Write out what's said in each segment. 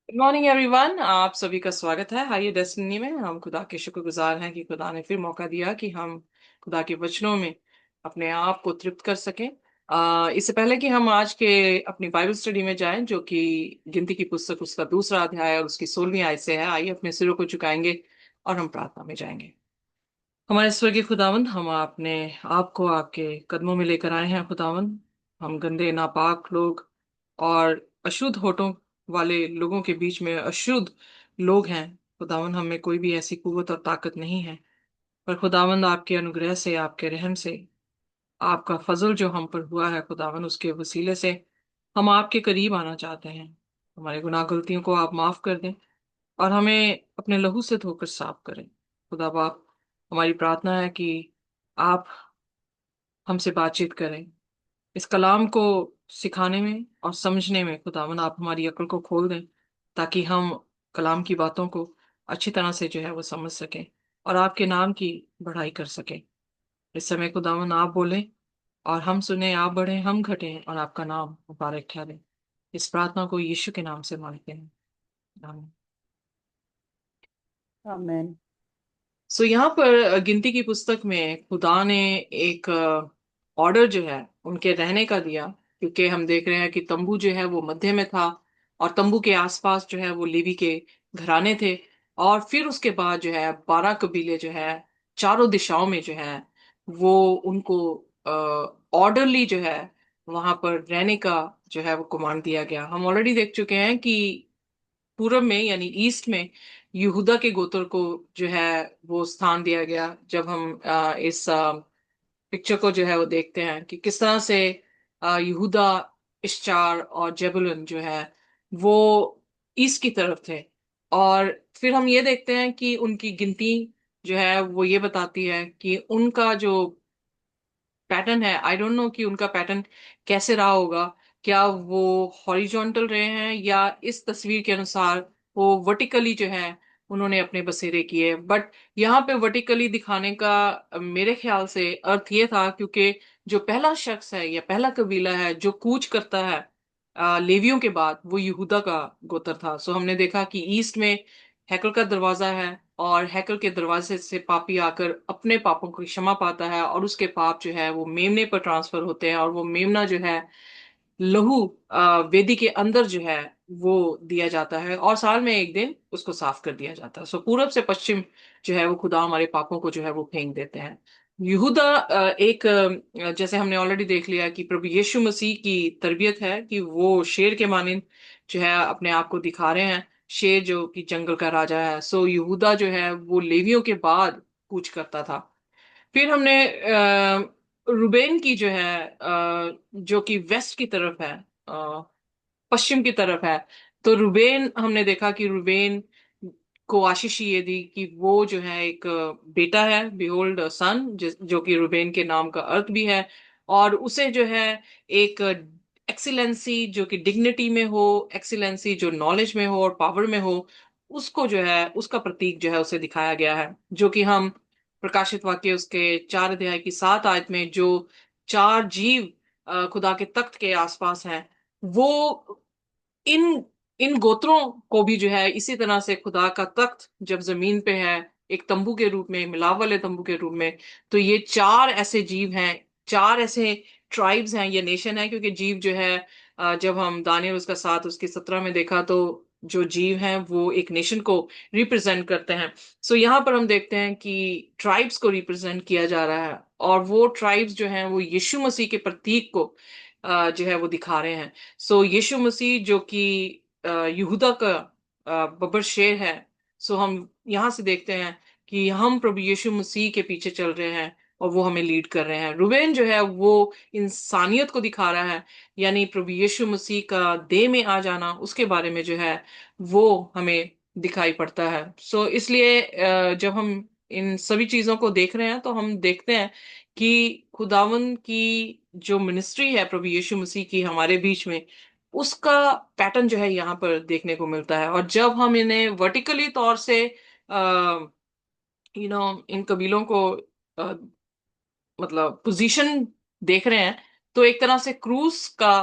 Good morning everyone. आप सभी का स्वागत है हाइयर डेस्टिनी में। हम खुदा के शुक्रगुजार हैं कि खुदा ने फिर मौका दिया कि हम खुदा के वचनों में अपने आप को तृप्त कर सकें। इससे पहले कि हम आज के अपनी बाइबल स्टडी में जाएं, जो कि गिनती की पुस्तक उसका दूसरा अध्याय और उसकी 16वीं आयत से है, आइए अपने सिरों को झुकाएंगे और हम प्रार्थना में जाएंगे। हमारे स्वर्गीय खुदावन, हम अपने आप को आपके कदमों में लेकर आए हैं खुदावन। हम गंदे नापाक लोग और अशुद्ध होठों वाले लोगों के बीच में अशुद्ध लोग हैं खुदावन। हमें कोई भी ऐसी कुव्वत और ताकत नहीं है, पर खुदावन आपके अनुग्रह से, आपके रहम से, आपका फजल जो हम पर हुआ है खुदावन, उसके वसीले से हम आपके करीब आना चाहते हैं। हमारे गुनाह गलतियों को आप माफ कर दें और हमें अपने लहू से धोकर साफ करें। खुदा बाप, हमारी प्रार्थना है कि आप हमसे बातचीत करें। इस कलाम को सिखाने में और समझने में खुदावन आप हमारी अक्ल को खोल दें, ताकि हम कलाम की बातों को अच्छी तरह से जो है वो समझ सकें और आपके नाम की बढ़ाई कर सकें। इस समय खुदावन आप बोलें और हम सुने, आप बढ़ें हम घटें और आपका नाम मुबारक ठहरे। इस प्रार्थना को यीशु के नाम से मांगते हैं, आमीन। आमेन। सो यहाँ पर गिनती की पुस्तक में खुदा ने एक ऑर्डर जो है उनके रहने का दिया, क्योंकि हम देख रहे हैं कि तंबू जो है वो मध्य में था और तंबू के आसपास जो है वो लेवी के घराने थे। और फिर उसके बाद जो है 12 कबीले जो है चारों दिशाओं में जो है वो उनको ऑर्डरली जो है वहां पर रहने का जो है वो कमांड दिया गया। हम ऑलरेडी देख चुके हैं कि पूरब में यानी ईस्ट में यहूदा के गोत्र को जो है वो स्थान दिया गया। जब हम इस पिक्चर को जो है वो देखते हैं कि किस तरह से यहूदा, इश्चार और जेबुलून जो है वो ईस्ट की तरफ थे। और फिर हम ये देखते हैं कि उनकी गिनती जो है वो ये बताती है कि उनका जो पैटर्न है, आई डोंट नो कि उनका पैटर्न कैसे रहा होगा। क्या वो हॉरिजॉन्टल रहे हैं या इस तस्वीर के अनुसार वो वर्टिकली जो है उन्होंने अपने बसेरे किए। बट यहाँ पे वर्टिकली दिखाने का मेरे ख्याल से अर्थ ये था, क्योंकि जो पहला शख्स है या पहला कबीला है जो कूच करता है लेवियों के बाद, वो यहूदा का गोत्र था। सो हमने देखा कि ईस्ट में हैकल का दरवाजा है और हैकल के दरवाजे से पापी आकर अपने पापों की क्षमा पाता है और उसके पाप जो है वो मेमने पर ट्रांसफर होते हैं और वो मेमना जो है लहू वेदी के अंदर जो है वो दिया जाता है और साल में एक दिन उसको साफ कर दिया जाता है। सो पूरब से पश्चिम जो है वो खुदा हमारे पापों को जो है वो फेंक देते हैं। यहूदा एक जैसे हमने ऑलरेडी देख लिया कि प्रभु यीशु मसीह की तरबियत है कि वो शेर के मानिंद जो है अपने आप को दिखा रहे हैं, शेर जो कि जंगल का राजा है। सो यहूदा जो है वो लेवियों के बाद कूच करता था। फिर हमने रुबेन की जो है जो कि वेस्ट की तरफ है, पश्चिम की तरफ है। तो रुबेन, हमने देखा कि रुबेन को आशीष ये दी कि वो जो है एक बेटा है, बिहोल्ड सन, जो कि रुबेन के नाम का अर्थ भी है। और उसे जो है एक एक्सीलेंसी जो कि डिग्निटी में हो, एक्सीलेंसी जो नॉलेज में हो और पावर में हो, उसको जो है उसका प्रतीक जो है उसे दिखाया गया है। जो कि हम प्रकाशित वाक्य उसके 4 अध्याय की 7 आयत में जो चार जीव खुदा के तख्त के आसपास हैं, वो इन इन गोत्रों को भी जो है इसी तरह से खुदा का तख्त जब जमीन पे है, एक तंबू के रूप में, मिलाप वाले तंबू के रूप में, तो ये चार ऐसे जीव हैं, चार ऐसे ट्राइब्स हैं, ये नेशन है। क्योंकि जीव जो है जब हम दानियल उसका 7 उसकी 17 में देखा, तो जो जीव हैं वो एक नेशन को रिप्रेजेंट करते हैं। सो यहाँ पर हम देखते हैं कि ट्राइब्स को रिप्रेजेंट किया जा रहा है और वो ट्राइब्स जो हैं वो यीशु मसीह के प्रतीक को जो है वो दिखा रहे हैं। सो यीशु मसीह जो कि यहूदा का बब्बर शेर है। सो हम यहाँ से देखते हैं कि हम प्रभु यीशु मसीह के पीछे चल रहे हैं और वो हमें लीड कर रहे हैं। रूबेन जो है वो इंसानियत को दिखा रहा है, यानी प्रभु यीशु मसीह का देह में आ जाना, उसके बारे में जो है वो हमें दिखाई पड़ता है। सो इसलिए जब हम इन सभी चीजों को देख रहे हैं तो हम देखते हैं कि खुदावन की जो मिनिस्ट्री है प्रभु यीशु मसीह की हमारे बीच में, उसका पैटर्न जो है यहाँ पर देखने को मिलता है। और जब हम इन्हें वर्टिकली तौर से इन कबीलों को अ, मतलब पोजीशन देख रहे हैं, तो एक तरह से क्रूस का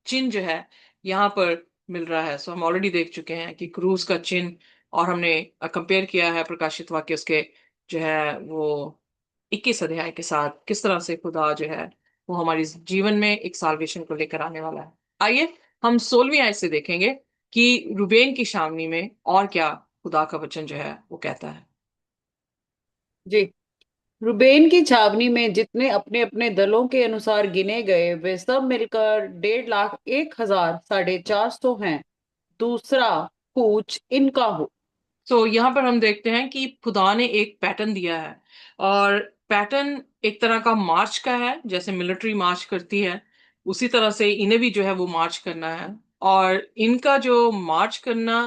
चिन्ह जो है यहाँ पर मिल रहा है। सो हम ऑलरेडी देख चुके हैं कि क्रूज का चिन्ह, और हमने कंपेयर किया है प्रकाशित वाक्य उसके जो है वो 21 अध्याय के साथ, किस तरह से खुदा जो है वो हमारी जीवन में एक साल्वेशन को लेकर आने वाला है। आइए हम 16वीं आयत से देखेंगे कि रुबेन की छावनी में और क्या खुदा का वचन जो है वो कहता है। जी। रुबेन की छावनी में जितने अपने अपने दलों के अनुसार गिने गए वे सब मिलकर 1,01,400 हैं। दूसरा कूच इनका हो। तो यहाँ पर हम देखते हैं कि खुदा ने एक पैटर्न दिया है, और पैटर्न एक तरह का मार्च का है, जैसे मिलिट्री मार्च करती है उसी तरह से इन्हें भी जो है वो मार्च करना है। और इनका जो मार्च करना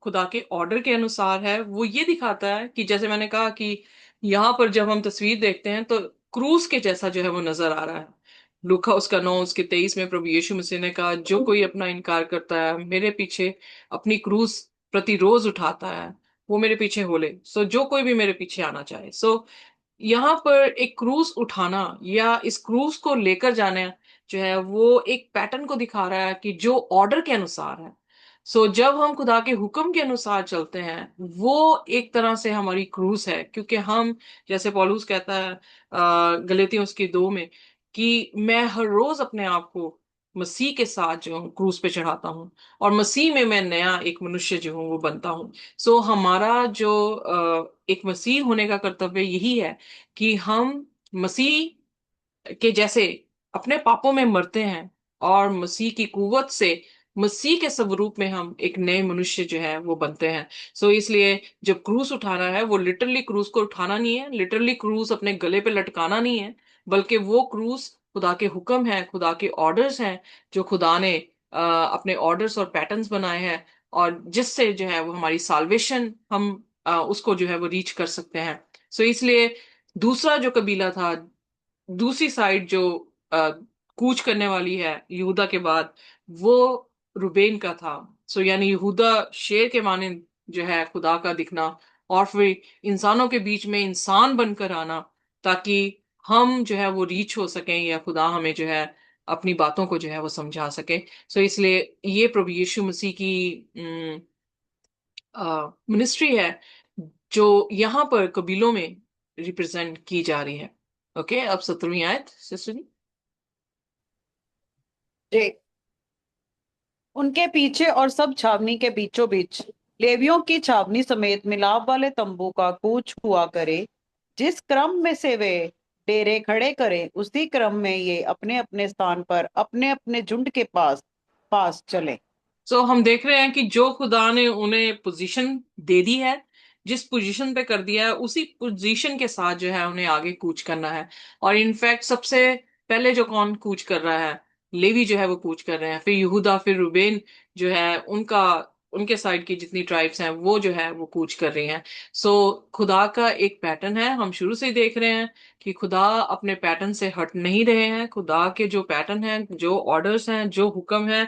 खुदा के ऑर्डर के अनुसार है, वो ये दिखाता है कि जैसे मैंने कहा कि यहाँ पर जब हम तस्वीर देखते हैं तो क्रूस के जैसा जो है वो नजर आ रहा है। लूका उसका 9 उसके 23 में प्रभु यीशु मसीह ने कहा, जो कोई अपना इनकार करता है मेरे पीछे अपनी क्रूस प्रतिरोज उठाता है, वो मेरे पीछे हो ले। सो जो कोई भी मेरे पीछे आना चाहे। सो यहाँ पर एक क्रूज उठाना या इस क्रूज को लेकर जाना जो है वो एक पैटर्न को दिखा रहा है कि जो ऑर्डर के अनुसार है। सो जब हम खुदा के हुक्म के अनुसार चलते हैं, वो एक तरह से हमारी क्रूज है, क्योंकि हम, जैसे पौलुस कहता है गलातियों उसकी 2 में, कि मैं हर रोज अपने आप को मसीह के साथ जो हूँ क्रूज पे चढ़ाता हूँ, और मसीह में मैं नया एक मनुष्य जो हूँ वो बनता हूँ। सो हमारा जो एक मसीह होने का कर्तव्य यही है कि हम मसीह के जैसे अपने पापों में मरते हैं, और मसीह की कुवत से मसीह के स्वरूप में हम एक नए मनुष्य जो है वो बनते हैं। सो इसलिए जब क्रूस उठाना है, वो लिटरली क्रूस को उठाना नहीं है, लिटरली क्रूस अपने गले पे लटकाना नहीं है, बल्कि वो क्रूस खुदा के हुक्म है, खुदा के ऑर्डर्स हैं, जो खुदा ने अपने ऑर्डर्स और पैटर्न्स बनाए हैं, और जिससे जो है वो हमारी साल्वेशन हम उसको जो है वो रीच कर सकते हैं। सो इसलिए दूसरा जो कबीला था, दूसरी साइड जो अ, कूच करने वाली है यहूदा के बाद, वो रुबेन का था। सो यानी यहूदा शेर के माने जो है खुदा का दिखना, और फिर इंसानों के बीच में इंसान बनकर आना, ताकि हम जो है वो रीच हो सकें, या खुदा हमें जो है अपनी बातों को जो है वो समझा सके। सो इसलिए ये प्रभु यीशु मसीह की मिनिस्ट्री है, जो यहाँ पर कबीलों में रिप्रेजेंट की जा रही है। ओके, अब 17वीं आयत से सुनिए। जी। उनके पीछे और सब छावनी के बीचों बीच लेवियों की छावनी समेत मिलाप वाले तंबू का कूच हुआ करे। जिस क्रम में से वे डेरे खड़े करें उसी क्रम में ये अपने अपने स्थान पर अपने अपने झुंड के पास पास चले। सो हम देख रहे हैं कि जो खुदा ने उन्हें पोजीशन दे दी है, जिस पोजीशन पे कर दिया है, उसी पोजीशन के साथ जो है उन्हें आगे कूच करना है। और इनफैक्ट सबसे पहले जो कौन कूच कर रहा है, लेवी जो है वो कूच कर रहे हैं, फिर यहूदा, फिर रुबेन जो है उनका, उनके साइड की जितनी ट्राइब्स हैं वो जो है वो कूच कर रही हैं। सो खुदा का एक पैटर्न है, हम शुरू से ही देख रहे हैं कि खुदा अपने पैटर्न से हट नहीं रहे हैं। खुदा के जो पैटर्न हैं, जो ऑर्डर्स हैं, जो हुक्म है,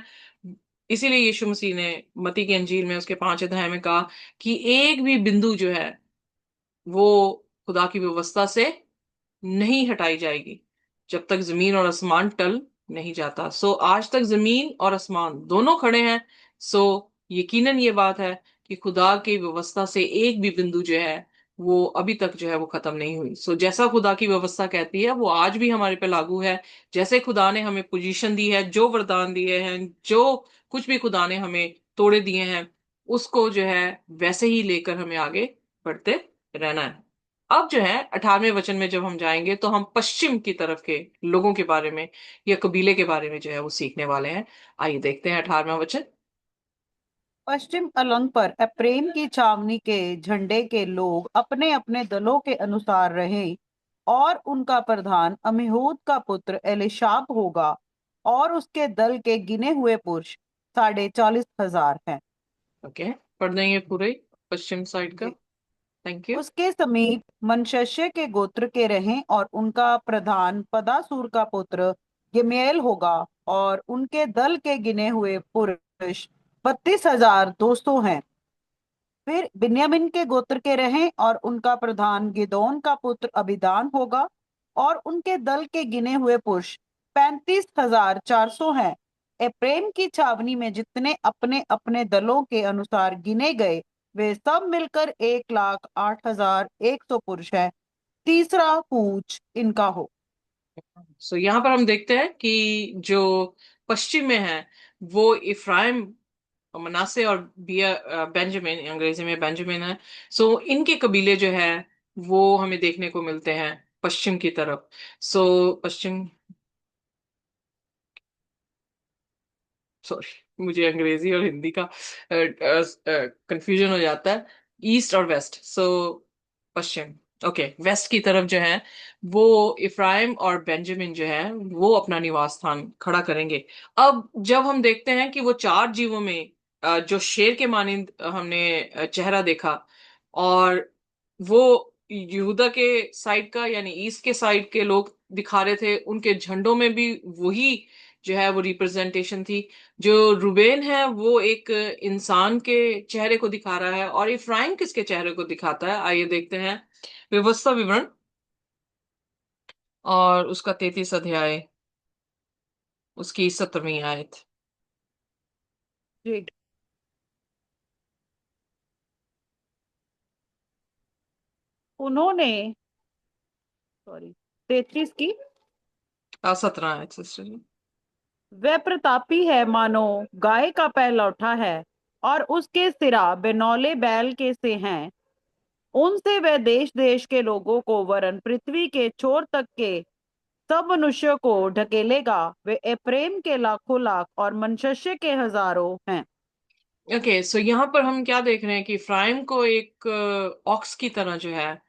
इसीलिए यीशु मसीह ने मती की अंजील में उसके 5 अध्याय में कहा कि एक भी बिंदु जो है वो खुदा की व्यवस्था से नहीं हटाई जाएगी जब तक जमीन और आसमान टल नहीं जाता। सो आज तक जमीन और आसमान दोनों खड़े हैं। सो यकीनन ये बात है कि खुदा की व्यवस्था से एक भी बिंदु जो है वो अभी तक जो है वो खत्म नहीं हुई। सो जैसा खुदा की व्यवस्था कहती है वो आज भी हमारे पे लागू है। जैसे खुदा ने हमें पोजीशन दी है, जो वरदान दिए हैं, जो कुछ भी खुदा ने हमें तोड़े दिए हैं, उसको जो है वैसे ही लेकर हमें आगे बढ़ते रहना है। अब जो है 18वें वचन में जब हम जाएंगे तो हम पश्चिम की तरफ के लोगों के बारे में या कबीले के बारे में जो है वो सीखने वाले हैं। आइए देखते हैं 18वां वचन। पश्चिम अलंग पर अप्रेम की छावनी के झंडे के लोग अपने अपने दलों के अनुसार रहे, और उनका प्रधान अमीहूद का पुत्र एलिशाब होगा, और उसके दल के गिने हुए पुरुष 40,500 हैं। ओके, पढ़ देंगे पूरे ही पश्चिम साइड का। जी। Thank you. उसके समीप मनश्शे के गोत्र के रहें, और उनका प्रधान पदासूर का पुत्र गमीएल होगा, और उनके दल के गिने हुए पुरुष 32,200 हैं। फिर बिन्यामीन के गोत्र के रहें, और उनका प्रधान गिदोन का पुत्र अबीदान होगा, और उनके दल के गिने हुए पुरुष 35,400 हैं। एप्रेम की छावनी में जितने अपने अपने दलों के अनुसार गिने गए, वे सब मिलकर 1,08,100 पुरुष है। तीसरा कूच इनका हो। सो यहाँ पर हम देखते हैं कि जो पश्चिम में है वो इफ्राइम, मनासे और बिया, बेंजामिन, अंग्रेजी में बेंजामिन है। सो इनके कबीले जो है वो हमें देखने को मिलते हैं पश्चिम की तरफ। सो पश्चिम, सॉरी मुझे अंग्रेजी और हिंदी का कंफ्यूजन हो जाता है, ईस्ट और वेस्ट। सो पश्चिम, ओके, वेस्ट की तरफ जो है वो इफ्राइम और बेंजामिन जो है वो अपना निवास स्थान खड़ा करेंगे। अब जब हम देखते हैं कि वो चार जीवों में जो शेर के मानिंद हमने चेहरा देखा, और वो यहूदा के साइड का यानी ईस्ट के साइड के लोग दिखा रहे थे, उनके झंडों में भी वही जो है वो रिप्रेजेंटेशन थी। जो रुबेन है वो एक इंसान के चेहरे को दिखा रहा है, और इफ्राइम किसके चेहरे को दिखाता है, आइए देखते हैं व्यवस्था विवरण और उसका 33 अध्याय, उसकी 17वीं आयत। जी। उन्होंने, सॉरी, 33 की। 17 आयत सिस्टर जी। वह प्रतापी है मानो गाय का पहलौठा है, और उसके सिरा बेनौले बैल के से हैं। उनसे वह देश देश के लोगों को वरन पृथ्वी के छोर तक के सब मनुष्यों को ढकेलेगा। वे एप्रेम के लाखों लाख और मनश्शे के हजारों हैं। ओके, सो यहाँ पर हम क्या देख रहे हैं कि इफ्राइम को एक ऑक्स की तरह जो है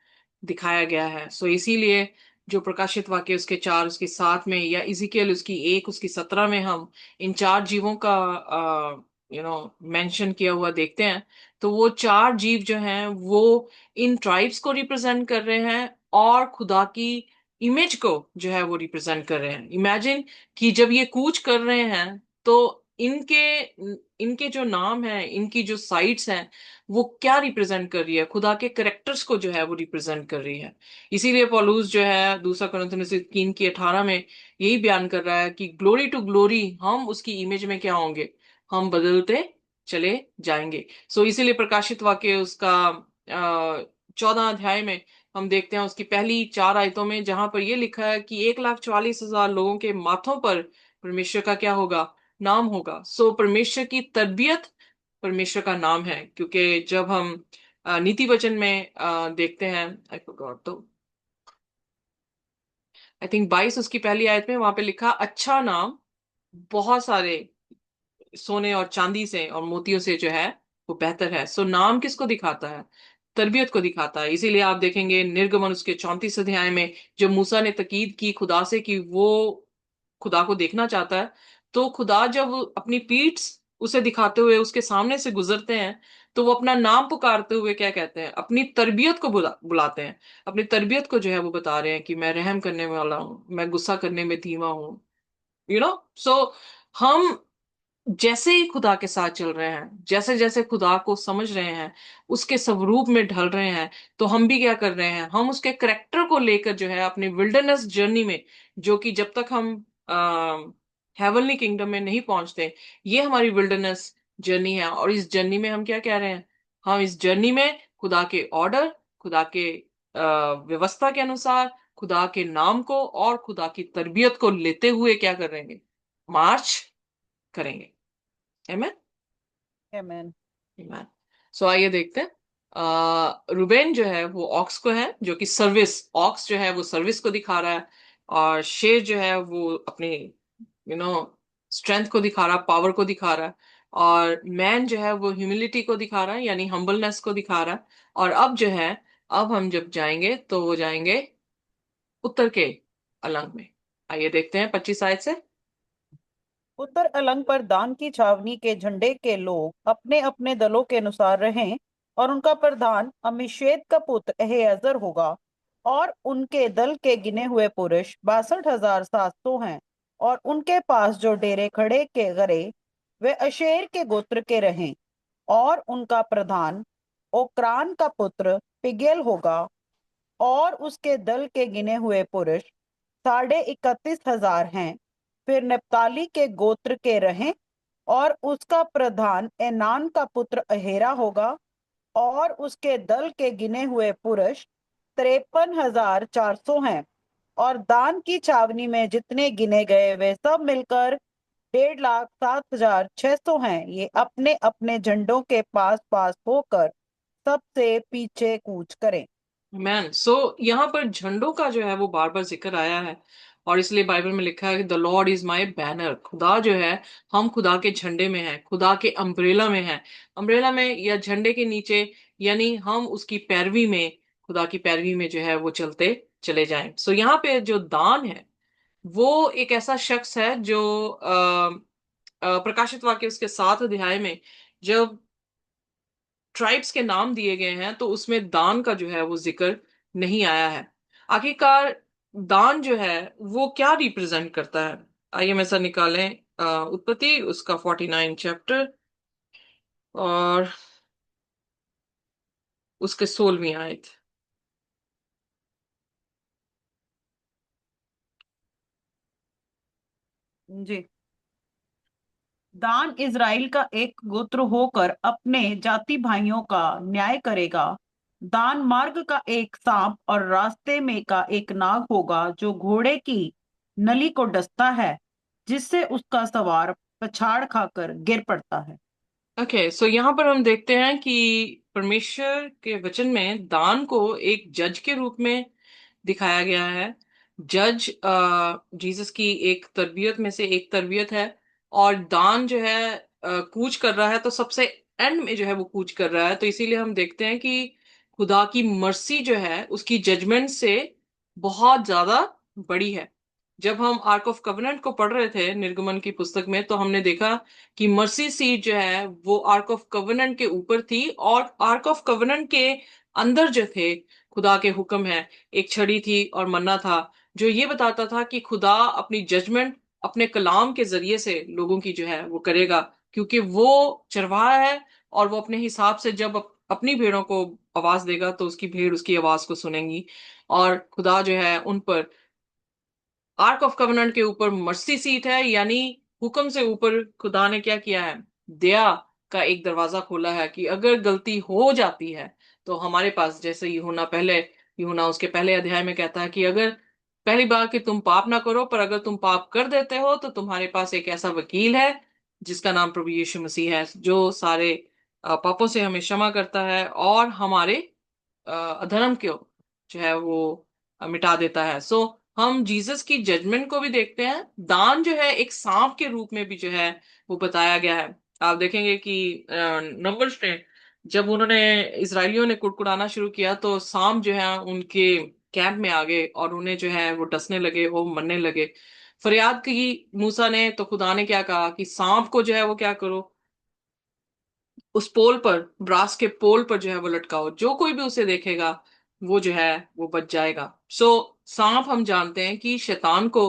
दिखाया गया है। सो इसीलिए जो प्रकाशित वाक्य उसके 4 उसकी 7 में, या इजिकेल उसकी 1 उसकी 17 में हम इन चार जीवों का मेंशन किया हुआ देखते हैं। तो वो चार जीव जो हैं वो इन ट्राइब्स को रिप्रेजेंट कर रहे हैं और खुदा की इमेज को जो है वो रिप्रेजेंट कर रहे हैं। इमेजिन कि जब ये कूच कर रहे हैं तो इनके इनके जो नाम है, इनकी जो साइट्स हैं, वो क्या रिप्रेजेंट कर रही है, खुदा के करेक्टर्स को जो है वो रिप्रेजेंट कर रही है। इसीलिए पौलुस जो है दूसरा कुरिन्थियों 3 की 18 में यही बयान कर रहा है कि ग्लोरी टू ग्लोरी हम उसकी इमेज में क्या होंगे, हम बदलते चले जाएंगे। सो इसीलिए प्रकाशित वाक्य उसका 14 अध्याय में हम देखते हैं उसकी पहली 4 आयतों में, जहां पर ये लिखा है कि 1,44,000 लोगों के माथों पर परमेश्वर का क्या होगा, नाम होगा। सो परमेश्वर की तरबियत परमेश्वर का नाम है, क्योंकि जब हम नीति वचन में देखते हैं, आई फॉरगॉट, तो आई थिंक 22 उसकी पहली आयत में वहां पे लिखा अच्छा नाम बहुत सारे सोने और चांदी से और मोतियों से जो है वो बेहतर है। सो नाम किसको दिखाता है, तरबियत को दिखाता है। इसीलिए आप देखेंगे निर्गमन उसके 34 अध्याय में जब मूसा ने तकीद की खुदा से कि वो खुदा को देखना चाहता है, तो खुदा जब अपनी पीठ उसे दिखाते हुए उसके सामने से गुजरते हैं, तो वो अपना नाम पुकारते हुए क्या कहते हैं, अपनी तरबियत को बुलाते हैं। अपनी तरबियत को जो है वो बता रहे हैं कि मैं रहम करने वाला हूँ, मैं गुस्सा करने में धीमा हूँ। सो हम जैसे ही खुदा के साथ चल रहे हैं, जैसे जैसे खुदा को समझ रहे हैं, उसके स्वरूप में ढल रहे हैं, तो हम भी क्या कर रहे हैं, हम उसके करेक्टर को लेकर जो है अपने विल्डरनेस जर्नी में, जो कि जब तक हम हेवनली किंगडम में नहीं पहुंचते, ये हमारी विल्डरनेस जर्नी है। और इस जर्नी में हम क्या कह रहे हैं, हम इस जर्नी में खुदा के ऑर्डर, खुदा के व्यवस्था के अनुसार, खुदा के नाम को और खुदा की तरबियत को लेते हुए क्या कर रहे हैं, मार्च करेंगे। Amen? आमेन। Amen. सो आइए देखते हैं। रुबेन जो है वो ऑक्स को है, जो कि सर्विस, ऑक्स जो है वो सर्विस को दिखा रहा है, और शेर जो है वो अपनी नो स्ट्रेंथ को दिखा रहा है, पावर को दिखा रहा है, और मैन जो है वो ह्यूमिलिटी को दिखा रहा है यानी हम्बलनेस को दिखा रहा है। और अब जो है, अब हम जब जाएंगे तो वो जाएंगे उत्तर के अलंग में। आइए देखते हैं 25 आयत से। उत्तर अलंग पर दान की छावनी के झंडे के लोग अपने अपने दलों के अनुसार रहें, और उनका प्रधान अमीशेद का पुत्र अहेअजर होगा। और उनके दल के गिने हुए पुरुष 62,700 हैं। और उनके पास जो डेरे खड़े के गरे, वे अशेर के गोत्र के रहें। और उनका प्रधान ओक्रान का पुत्र पिगेल होगा। और उसके दल के गिने हुए पुरुष 31,500 हैं। फिर नप्ताली के गोत्र के रहें, और उसका प्रधान एनान का पुत्र अहेरा होगा, और उसके दल के गिने हुए पुरुष 53,400 हैं। और दान की छावनी में जितने गिने गए वे सब मिलकर 1,07,600 हैं। ये अपने अपने झंडों के पास पास होकर सबसे पीछे कूच करें। मैन यहाँ पर झंडों का जो है वो बार बार जिक्र आया है, और इसलिए बाइबल में लिखा है कि the Lord is my banner. खुदा जो है, हम खुदा के झंडे में हैं, खुदा के अम्ब्रेला में हैं। अम्ब्रेला में या झंडे के नीचे, यानी हम उसकी पैरवी में, खुदा की पैरवी में जो है वो चलते चले जाएं। यहाँ पे जो दान है वो एक ऐसा शख्स है जो प्रकाशित वाक्य उसके 7 अध्याय में जब ट्राइब्स के नाम दिए गए हैं तो उसमें दान का जो है वो जिक्र नहीं आया है। आखिरकार दान जो है वो क्या रिप्रेजेंट करता है? आइए हम ऐसा निकालें, उत्पत्ति उसका 49 चैप्टर और उसके 16वीं आयत। जी। दान इज़राइल का एक गोत्र होकर अपने जाति भाइयों का न्याय करेगा। दान मार्ग का एक सांप और रास्ते में का एक नाग होगा, जो घोड़े की नली को डसता है, जिससे उसका सवार पछाड़ खाकर गिर पड़ता है। ओके, यहाँ पर हम देखते हैं कि परमेश्वर के वचन में दान को एक जज के रूप में दिखाया गया है। जज जीसस की एक तरबियत में से एक तरबियत है, और दान जो है कूच कर रहा है, तो सबसे एंड में जो है वो कूच कर रहा है। तो इसीलिए हम देखते हैं कि खुदा की मर्सी जो है उसकी जजमेंट से बहुत ज्यादा बड़ी है। जब हम आर्क ऑफ कवेनेंट को पढ़ रहे थे निर्गमन की पुस्तक में, तो हमने देखा कि मर्सी सीट जो है वो आर्क ऑफ कवेनेंट के ऊपर थी, और आर्क ऑफ कवेनेंट के अंदर जो थे खुदा के हुक्म है, एक छड़ी थी और मन्ना था, जो ये बताता था कि खुदा अपनी जजमेंट अपने कलाम के जरिए से लोगों की जो है वो करेगा, क्योंकि वो चरवाहा है, और वो अपने हिसाब से जब अपनी भेड़ों को आवाज देगा तो उसकी भेड़ उसकी आवाज को सुनेंगी। और खुदा जो है उन पर, आर्क ऑफ कवेनेंट के ऊपर मर्सी सीट है, यानी हुक्म से ऊपर खुदा ने क्या किया है, दया का एक दरवाजा खोला है कि अगर गलती हो जाती है तो हमारे पास, जैसे यूहन्ना उसके पहले अध्याय में कहता है कि अगर पहली बार कि तुम पाप ना करो, पर अगर तुम पाप कर देते हो तो तुम्हारे पास एक ऐसा वकील है जिसका नाम प्रभु यीशु मसीह है, जो सारे पापों से हमें क्षमा करता है और हमारे अधर्म को जो है वो मिटा देता है। हम जीसस की जजमेंट को भी देखते हैं। दान जो है एक सांप के रूप में भी जो है वो बताया गया है। आप देखेंगे कि नंबर्स में जब उन्होंने इसराइलियों ने कुड़कुड़ाना शुरू किया तो सांप जो है उनके कैंप में आ गए और उन्हें जो है वो डसने लगे, वो मरने लगे। फरियाद की मूसा ने, तो खुदा ने क्या कहा कि सांप को जो है वो क्या करो, उस पोल पर, ब्रास के पोल पर जो है वो लटकाओ, जो कोई भी उसे देखेगा वो जो है वो बच जाएगा। सांप हम जानते हैं कि शैतान को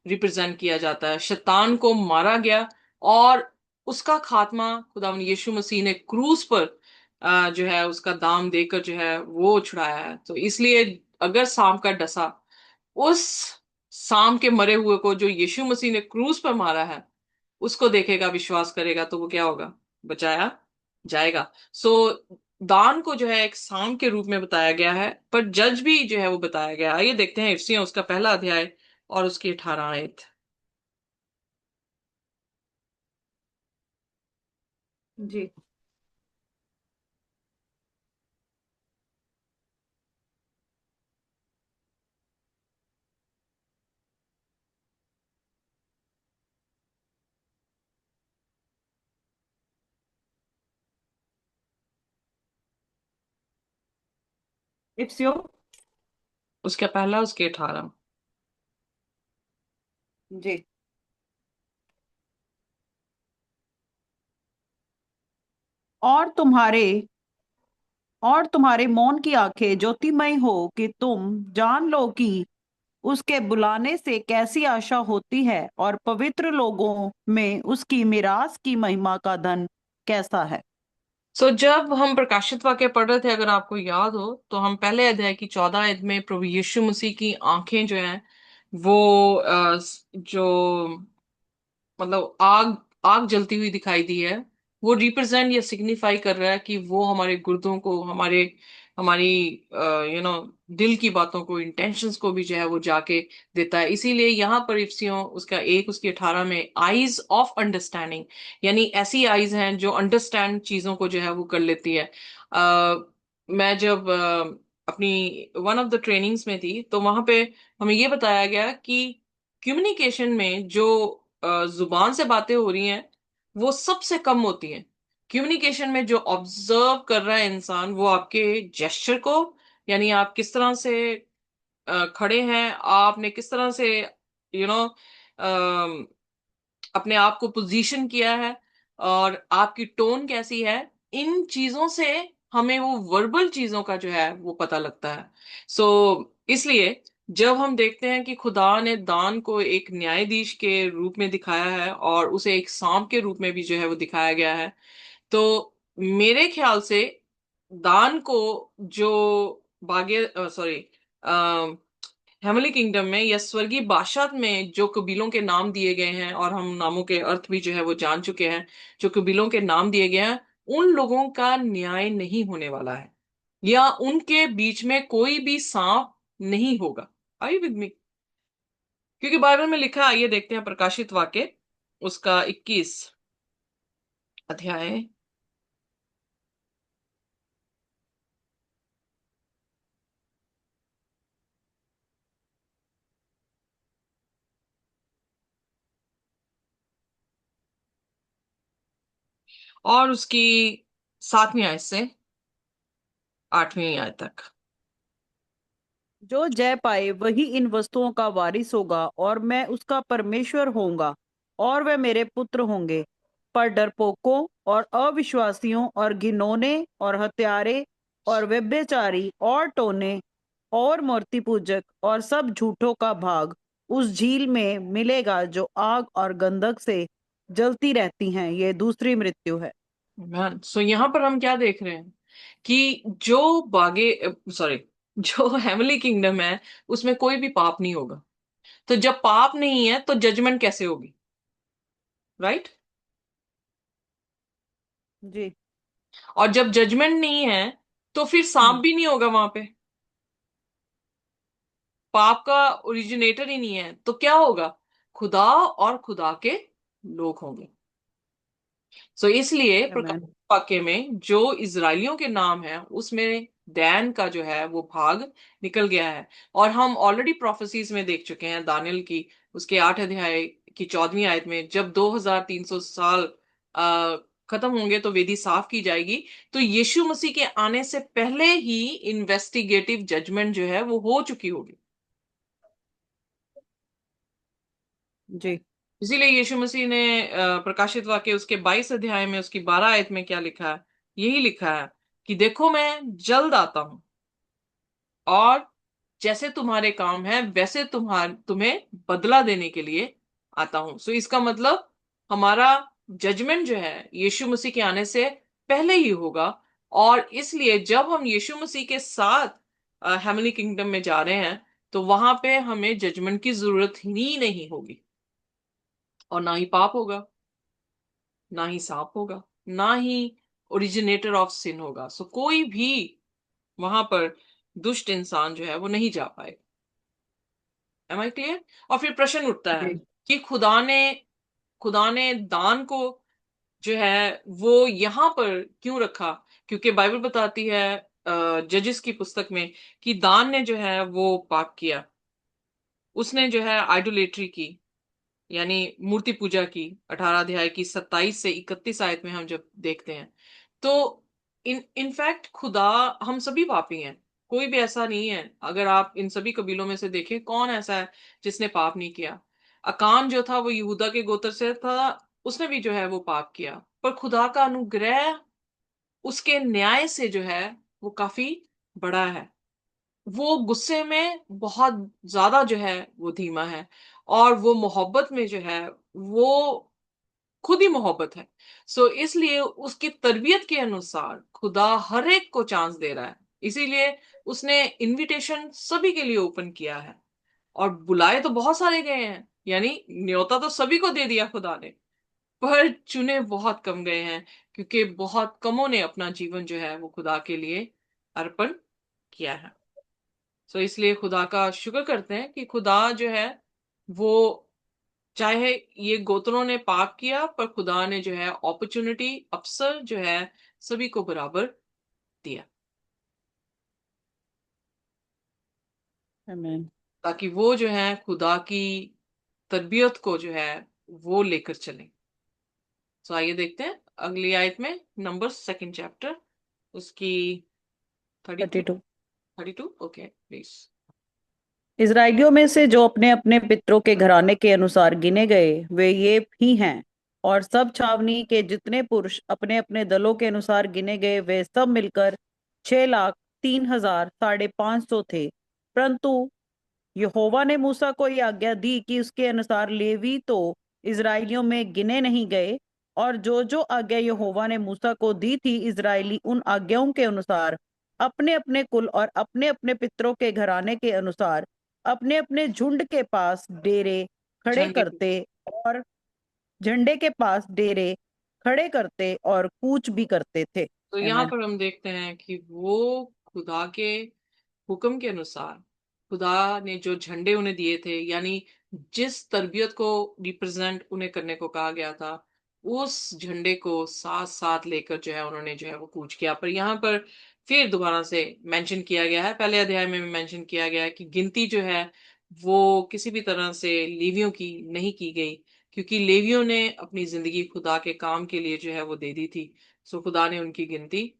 रिप्रेजेंट किया जाता है, शैतान को मारा गया और उसका खात्मा खुदा यीशु मसीह ने क्रूस पर जो है उसका दाम देकर जो है वो छुड़ाया है। तो इसलिए अगर सांप का डसा उस सांप के मरे हुए को जो यीशु मसीह ने क्रूस पर मारा है उसको देखेगा, विश्वास करेगा, तो वो क्या होगा, बचाया जाएगा। दान को जो है एक सांप के रूप में बताया गया है, पर जज भी जो है वो बताया गया है। आइए देखते हैं इफ्सियां उसका पहला अध्याय और उसकी 18 आयत। जी। इफ्सियो। उसका पहला उसके 18। जी। और तुम्हारे और तुम्हारे मौन की आंखें ज्योतिमय हो, कि तुम जान लो कि उसके बुलाने से कैसी आशा होती है, और पवित्र लोगों में उसकी मिरास की महिमा का धन कैसा है। जब हम प्रकाशित वाक्य पढ़ रहे थे, अगर आपको याद हो, तो हम पहले अध्याय की 14 आयत में प्रभु यीशु मसीह की आंखें जो हैं वो जो मतलब आग आग जलती हुई दिखाई दी है, वो रिप्रेजेंट या सिग्निफाई कर रहा है कि वो हमारे गुर्दों को, हमारे हमारी दिल की बातों को, इंटेंशंस को भी जो है वो जाके देता है। इसीलिए यहाँ पर इफ्सियों उसका एक उसकी 18 में आईज ऑफ अंडरस्टैंडिंग, यानी ऐसी आईज हैं जो अंडरस्टैंड चीजों को जो है वो कर लेती है। मैं जब अपनी वन ऑफ द ट्रेनिंग्स में थी, तो वहां पे हमें ये बताया गया कि कम्युनिकेशन में जो जुबान से बातें हो रही हैं वो सबसे कम होती हैं। कम्युनिकेशन में जो ऑब्जर्व कर रहा है इंसान, वो आपके जेस्चर को, यानी आप किस तरह से खड़े हैं, आपने किस तरह से यू नो अपने आप को पोजीशन किया है, और आपकी टोन कैसी है, इन चीजों से हमें वो वर्बल चीजों का जो है वो पता लगता है। सो इसलिए जब हम देखते हैं कि खुदा ने दान को एक न्यायाधीश के रूप में दिखाया है और उसे एक सांप के रूप में भी जो है वो दिखाया गया है, तो मेरे ख्याल से दान को जो बागे सॉरी हेमली किंगडम में या स्वर्गीय बादशाह में जो कबीलों के नाम दिए गए हैं, और हम नामों के अर्थ भी जो है वो जान चुके हैं, जो कबीलों के नाम दिए गए हैं, उन लोगों का न्याय नहीं होने वाला है, या उनके बीच में कोई भी सांप नहीं होगा। आई विद मी? क्योंकि बाइबल में लिखा है, आइए देखते हैं प्रकाशित वाक्य उसका 21 अध्याय और उसकी 7वीं आयत से 8वीं आयत तक। जो जय पाए वही इन वस्तुओं का वारिस होगा, और मैं उसका परमेश्वर होऊंगा, और वे मेरे पुत्र होंगे। पर डरपोकों और अविश्वासियों और घिनौने और हत्यारे और व्यभिचारी और टोने और मूर्ति पूजक और सब झूठों का भाग उस झील में मिलेगा जो आग और गंधक से जलती रहती हैं। ये दूसरी मृत्यु है। मैन, सो यहाँ पर हम क्या देख रहे हैं कि जो बागे सॉरी जो हेवनली किंगडम है, उसमें कोई भी पाप नहीं होगा। तो जब पाप नहीं है तो जजमेंट कैसे होगी? राइट? जी। और जब जजमेंट नहीं है तो फिर सांप हम्म। भी नहीं होगा वहां पे। पाप का ओरिजिनेटर ही नहीं है तो क्या होगा? खुदा और खुदा के लोग होंगे। सो इसलिए प्रकाश आमेन। वाक्य में जो इजरायलियों के नाम है उसमें दैन का जो है वो भाग निकल गया है। और हम ऑलरेडी प्रोफेसीज में देख चुके हैं दानियल की उसके 8 अध्याय की 14वीं आयत में, जब 2300 साल आ, खत्म होंगे तो वेदी साफ की जाएगी, तो यीशु मसीह के आने से पहले ही इन्वेस्टिगेटिव जजमेंट जो है वो हो चुकी होगी। जी। इसीलिए यीशु मसीह ने प्रकाशित वाक्य उसके 22 अध्याय में उसकी 12 आयत में क्या लिखा है? यही लिखा है कि देखो मैं जल्द आता हूं, और जैसे तुम्हारे काम है वैसे तुम्हें बदला देने के लिए आता हूं। सो इसका मतलब हमारा जजमेंट जो है यीशु मसीह के आने से पहले ही होगा। और इसलिए जब हम यीशु मसीह के साथ हेमली किंगडम में जा रहे हैं, तो वहां पे हमें जजमेंट की जरूरत ही नहीं होगी, और ना ही पाप होगा, ना ही सांप होगा, ना ही ओरिजिनेटर ऑफ सिन होगा। सो कोई भी वहां पर दुष्ट इंसान जो है वो नहीं जा पाएगा। Am I clear? और फिर प्रश्न उठता है जी। कि खुदा ने दान को जो है वो यहां पर क्यों रखा? क्योंकि बाइबल बताती है जजिस की पुस्तक में कि दान ने जो है वो पाप किया, उसने जो है आइडोलेट्री की, यानी मूर्ति पूजा की। 18 अध्याय की 27 से 31 आयत में हम जब देखते हैं, तो इनफैक्ट खुदा, हम सभी पापी हैं, कोई भी ऐसा नहीं है। अगर आप इन सभी कबीलों में से देखें, कौन ऐसा है जिसने पाप नहीं किया? अकान जो था वो यहूदा के गोत्र से था, उसने भी जो है वो पाप किया, पर खुदा का अनुग्रह उसके न्याय से जो है वो काफी बड़ा है। वो गुस्से में बहुत ज्यादा जो है वो धीमा है, और वो मोहब्बत में जो है वो खुद ही मोहब्बत है। सो इसलिए उसकी तरबियत के अनुसार खुदा हर एक को चांस दे रहा है। इसीलिए उसने इनविटेशन सभी के लिए ओपन किया है, और बुलाए तो बहुत सारे गए हैं, यानी न्योता तो सभी को दे दिया खुदा ने, पर चुने बहुत कम गए हैं, क्योंकि बहुत कमों ने अपना जीवन जो है वो खुदा के लिए अर्पण किया है। सो इसलिए खुदा का शुक्र करते हैं कि खुदा जो है वो, चाहे ये गोत्रों ने पाप किया, पर खुदा ने जो है अपॉर्चुनिटी, अवसर जो है सभी को बराबर दिया, आमीन। ताकि वो जो है खुदा की तरबियत को जो है वो लेकर चलें। तो आइए देखते हैं अगली आयत में, नंबर सेकंड चैप्टर, उसकी 33, 32। 32, ओके प्लीज। इजराइलियों में से जो अपने अपने पितरों के घराने के अनुसार गिने गए वे ये ही हैं, और सब छावनी के जितने पुरुष अपने अपने दलों के अनुसार गिने गए वे सब मिलकर 6,03,550 थे। परंतु यहोवा ने मूसा को यह आज्ञा दी कि उसके अनुसार लेवी तो इजराइलियों में गिने नहीं गए, और जो जो आज्ञा यहोवा ने मूसा को दी थी इजराइली उन आज्ञाओं के अनुसार अपने अपने कुल और अपने अपने पितरों के घराने के अनुसार अपने अपने झुंड के पास डेरे खड़े झंडे की। करते और झंडे के पास डेरे खड़े करते और कूच भी करते थे। तो यहाँ आमीन। पर हम देखते हैं कि वो खुदा के हुक्म के अनुसार, खुदा ने जो झंडे उन्हें दिए थे, यानी जिस तरबियत को रिप्रेजेंट उन्हें करने को कहा गया था, उस झंडे को साथ साथ लेकर जो है उन्होंने जो है वो कूच किया। पर यहाँ पर फिर दोबारा से मेंशन किया गया है, पहले अध्याय में भी मेंशन किया गया है कि गिनती जो है वो किसी भी तरह से लेवियों की नहीं की गई, क्योंकि लेवियों ने अपनी जिंदगी खुदा के काम के लिए जो है वो दे दी थी। सो खुदा ने उनकी गिनती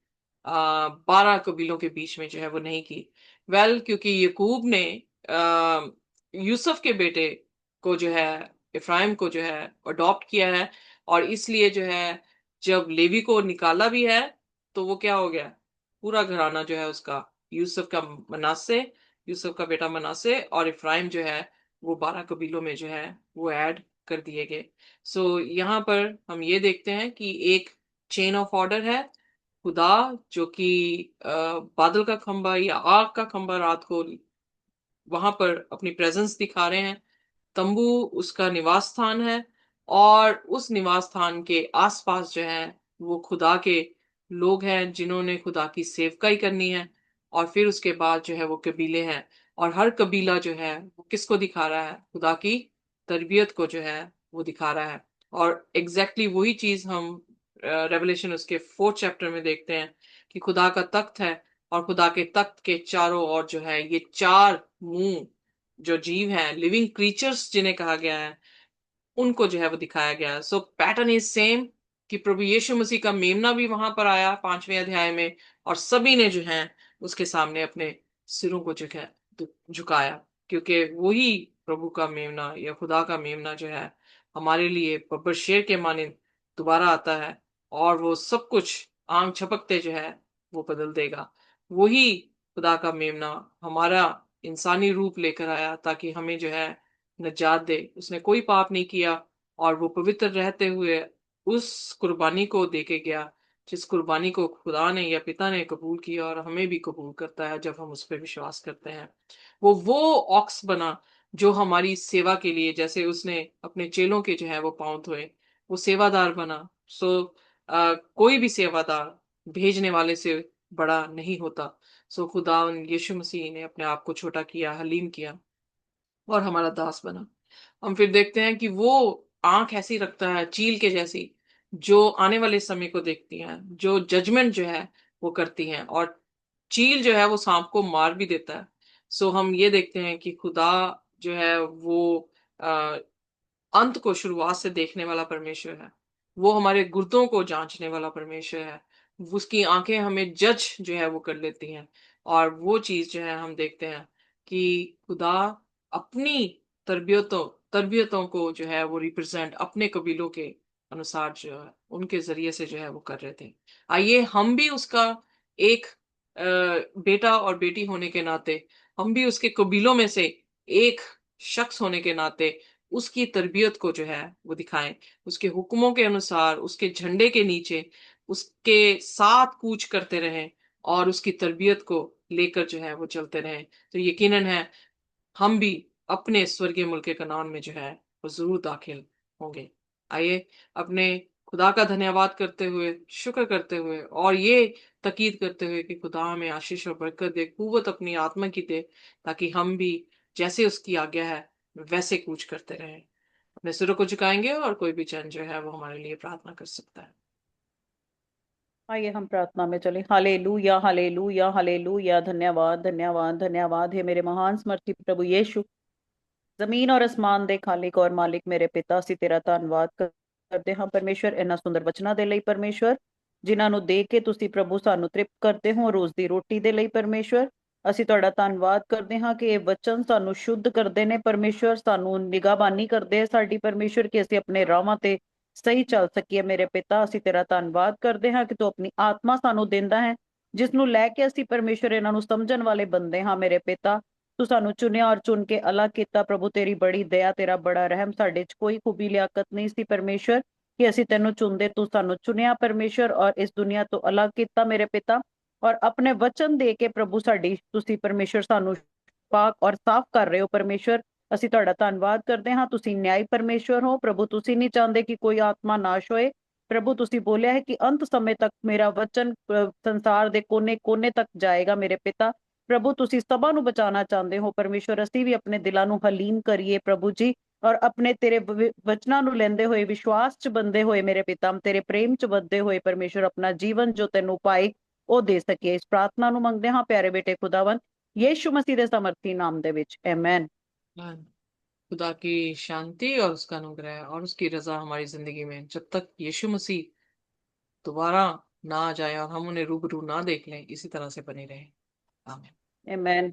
12 कबीलों के बीच में जो है वो नहीं की। क्योंकि यकूब ने आ, यूसुफ के बेटे को जो है, इफ्राइम को जो है अडॉप्ट किया है, और इसलिए जो है जब लेवी को निकाला भी है, तो वो क्या हो गया, पूरा घराना जो है उसका, यूसुफ का मनासे, यूसुफ का बेटा मनासे और इफ्राइम जो है वो 12 कबीलों में जो है वो ऐड कर दिए गए। सो यहाँ पर हम ये देखते हैं कि एक चेन ऑफ ऑर्डर है। खुदा जो कि बादल का खंबा या आग का खंबा रात को वहां पर अपनी प्रेजेंस दिखा रहे हैं, तंबू उसका निवास स्थान है, और उस निवास स्थान के आसपास जो है वो खुदा के लोग हैं जिन्होंने खुदा की सेवकाई करनी है। और फिर उसके बाद जो है वो कबीले हैं, और हर कबीला जो है वो किसको दिखा रहा है, खुदा की तरबियत को जो है वो दिखा रहा है। और एग्जैक्टली वही चीज हम रेवलेशन उसके 4th चैप्टर में देखते हैं कि खुदा का तख्त है, और खुदा के तख्त के चारों ओर जो है ये चार मुंह, जो जीव हैं, लिविंग क्रीचर्स जिन्हें कहा गया है, उनको जो है वो दिखाया गया है। सो पैटर्न इज सेम, कि प्रभु यीशु मसीह का मेमना भी वहां पर आया 5वें अध्याय में, और सभी ने जो है उसके सामने अपने सिरों को जो है झुकाया, क्योंकि वही प्रभु का मेमना या खुदा का मेमना जो है हमारे लिए बब्बर शेर के मानिंद दोबारा आता है, और वो सब कुछ आंख झपकते जो है वो बदल देगा। वही खुदा का मेमना हमारा इंसानी रूप लेकर आया ताकि हमें जो है निजात दे। उसने कोई पाप नहीं किया, और वो पवित्र रहते हुए उस कुर्बानी को देके गया, जिस कुर्बानी को खुदा ने या पिता ने कबूल किया, और हमें भी कबूल करता है जब हम उस पर विश्वास करते हैं। वो ऑक्स बना जो हमारी सेवा के लिए, जैसे उसने अपने चेलों के जो है वो पांव धोए, वो सेवादार बना। कोई भी सेवादार भेजने वाले से बड़ा नहीं होता। सो खुदा यीशु मसीह ने अपने आप को छोटा किया, हलीम किया, और हमारा दास बना। हम फिर देखते हैं कि वो आंख ऐसी रखता है चील के जैसी, जो आने वाले समय को देखती हैं, जो जजमेंट जो है वो करती हैं, और चील जो है वो सांप को मार भी देता है। सो हम ये देखते हैं कि खुदा जो है वो अंत को शुरुआत से देखने वाला परमेश्वर है। वो हमारे गुर्दों को जांचने वाला परमेश्वर है। उसकी आंखें हमें जज जो है वो कर लेती हैं। और वो चीज जो है हम देखते हैं कि खुदा अपनी तरबियतों तरबियतों को जो है वो रिप्रेजेंट अपने कबीलों के अनुसार जो है उनके जरिए से जो है वो कर रहे थे। आइए हम भी उसका एक बेटा और बेटी होने के नाते, हम भी उसके कबीलों में से एक शख्स होने के नाते उसकी तरबियत को जो है वो दिखाएं, उसके हुक्मों के अनुसार, उसके झंडे के नीचे उसके साथ कूच करते रहें, और उसकी तरबियत को लेकर जो है वो चलते रहें। तो यकीनन है हम भी अपने स्वर्गीय मुल्क कनान में जो है वो जरूर दाखिल होंगे। आइए अपने खुदा का धन्यवाद करते हुए, शुक्र करते हुए और ये ताकीद करते हुए कि खुदा हमें आशीष और बरकत दे, कुव्वत अपनी आत्मा की दे, ताकि हम भी जैसे उसकी आज्ञा है वैसे कूच करते रहें। अपने सिरों को झुकाएंगे और कोई भी जन जो है वो हमारे लिए प्रार्थना कर सकता है। आइए हम प्रार्थना में चले। Hallelujah hallelujah hallelujah. धन्यवाद धन्यवाद धन्यवाद है मेरे महान समर्थी प्रभु यीशु। ਜ਼ਮੀਨ ਔਰ ਅਸਮਾਨ ਦੇ ਖਾਲਿਕ ਔਰ ਮਾਲਿਕ ਮੇਰੇ ਪਿਤਾ, ਅਸੀਂ ਤੇਰਾ ਧੰਨਵਾਦ ਕਰਦੇ ਹਾਂ ਪਰਮੇਸ਼ਵਰ, ਇਹਨਾਂ ਸੁੰਦਰ ਵਚਨਾਂ ਦੇ ਲਈ ਪਰਮੇਸ਼ਵਰ, ਜਿਨ੍ਹਾਂ ਨੂੰ ਦੇਖ ਕੇ ਤੁਸੀਂ ਪ੍ਰਭੂ ਸਾਨੂੰ ਤ੍ਰਿਪਤ ਕਰਦੇ ਹੋ ਰੋਜ਼ ਦੀ ਰੋਟੀ ਦੇ ਲਈ ਪਰਮੇਸ਼ਵਰ। ਅਸੀਂ ਤੁਹਾਡਾ ਧੰਨਵਾਦ ਕਰਦੇ ਹਾਂ ਕਿ ਇਹ ਵਚਨ ਸਾਨੂੰ ਸ਼ੁੱਧ ਕਰਦੇ ਨੇ ਪਰਮੇਸ਼ਵਰ, ਸਾਨੂੰ ਨਿਗਾਹਬਾਨੀ ਕਰਦੇ ਆ ਸਾਡੀ ਪਰਮੇਸ਼ਵਰ, ਕਿ ਅਸੀਂ ਆਪਣੇ ਰਾਹਾਂ ਤੇ ਸਹੀ ਚੱਲ ਸਕੀਏ ਮੇਰੇ ਪਿਤਾ। ਅਸੀਂ ਤੇਰਾ ਧੰਨਵਾਦ ਕਰਦੇ ਹਾਂ ਕਿ ਤੂੰ ਆਪਣੀ ਆਤਮਾ ਸਾਨੂੰ ਦਿੰਦਾ ਹੈ, ਜਿਸ ਨੂੰ ਲੈ ਕੇ ਅਸੀਂ ਪਰਮੇਸ਼ਵਰ ਇਹਨਾਂ ਨੂੰ ਸਮਝਣ ਵਾਲੇ ਬੰਦੇ ਹਾਂ ਮੇਰੇ ਪਿਤਾ। ਤੂੰ ਸਾਨੂੰ ਚੁਣਿਆ ਔਰ ਚੁਣ ਕੇ ਅਲੱਗ ਕੀਤਾ ਪ੍ਰਭੂ, ਤੇਰੀ ਬੜੀ ਦਇਆ, ਤੇਰਾ ਬੜਾ ਰਹਿਮ, ਸਾਡੇ 'ਚ ਕੋਈ ਖੂਬੀ ਲਿਆਕਤ ਨਹੀਂ ਸੀ ਪਰਮੇਸ਼ਵਰ ਕਿ ਅਸੀਂ ਤੈਨੂੰ ਚੁਣਦੇ। ਤੂੰ ਸਾਨੂੰ ਚੁਣਿਆ ਪਰਮੇਸ਼ਵਰ ਔਰ ਇਸ ਦੁਨੀਆ ਤੋਂ ਅਲੱਗ ਕੀਤਾ ਮੇਰੇ ਪਿਤਾ, ਔਰ ਆਪਣੇ ਵਚਨ ਦੇ ਕੇ ਪ੍ਰਭੂ ਸਾਡੀ ਤੁਸੀਂ ਪਰਮੇਸ਼ਵਰ ਸਾਨੂੰ ਪਾਕ ਔਰ ਸਾਫ਼ ਕਰ ਰਹੇ ਹੋ ਪਰਮੇਸ਼ਵਰ। ਅਸੀਂ ਤੁਹਾਡਾ ਧੰਨਵਾਦ ਕਰਦੇ ਹਾਂ। ਤੁਸੀਂ ਨਿਆਈ ਪਰਮੇਸ਼ਵਰ ਹੋ ਪ੍ਰਭੂ, ਤੁਸੀਂ ਨਹੀਂ ਚਾਹੁੰਦੇ ਕਿ ਕੋਈ ਆਤਮਾ ਨਾਸ਼ ਹੋਏ ਪ੍ਰਭੂ। ਤੁਸੀਂ ਬੋਲਿਆ ਹੈ ਕਿ ਅੰਤ ਸਮੇਂ ਤੱਕ ਮੇਰਾ ਵਚਨ ਸੰਸਾਰ ਦੇ ਕੋਨੇ ਕੋਨੇ ਤੱਕ ਜਾਏਗਾ ਮੇਰੇ ਪਿਤਾ। ਪ੍ਰਭੂ ਤੁਸੀਂ ਸਭਾ ਨੂੰ ਬਚਾਉਣਾ ਚਾਹੁੰਦੇ ਹੋ ਪਰਮੇਸ਼ਵਰ, ਅਸੀਂ ਵੀ ਆਪਣੇ ਦਿਲਾਂ ਨੂੰ ਹਲੀਮ ਕਰੀਏ ਪ੍ਰਭੂ ਜੀ, ਔਰ ਆਪਣੇ ਤੇਰੇ ਵਚਨਾਂ ਨੂੰ ਲੈਂਦੇ ਹੋਏ, ਵਿਸ਼ਵਾਸ 'ਚ ਬੰਦੇ ਹੋਏ ਮੇਰੇ ਪਿਤਾ, ਤੇਰੇ ਪ੍ਰੇਮ 'ਚ ਵੱਧਦੇ ਹੋਏ ਪਰਮੇਸ਼ਵਰ, ਆਪਣਾ ਜੀਵਨ ਜੋ ਤੈਨੂੰ ਪਾਏ ਉਹ ਦੇ ਸਕੀਏ। ਇਸ ਪ੍ਰਾर्थना ਨੂੰ ਮੰਗਦੇ ਹਾਂ ਪਿਆਰੇ ਬੇਟੇ खुदावन यीशु मसीह ਦੇ ਸਮਰਥੀ ਨਾਮ ਦੇ ਵਿੱਚ, आमेन। हाँ, खुदा की शांति और उसका अनुग्रह और उसकी रजा हमारी जिंदगी में जब तक यीशु मसीह दोबारा ना आ जाए और हम उन्हें रूबरू ना देख लें, इसी तरह से बनी रहे। आमीन। आमेन।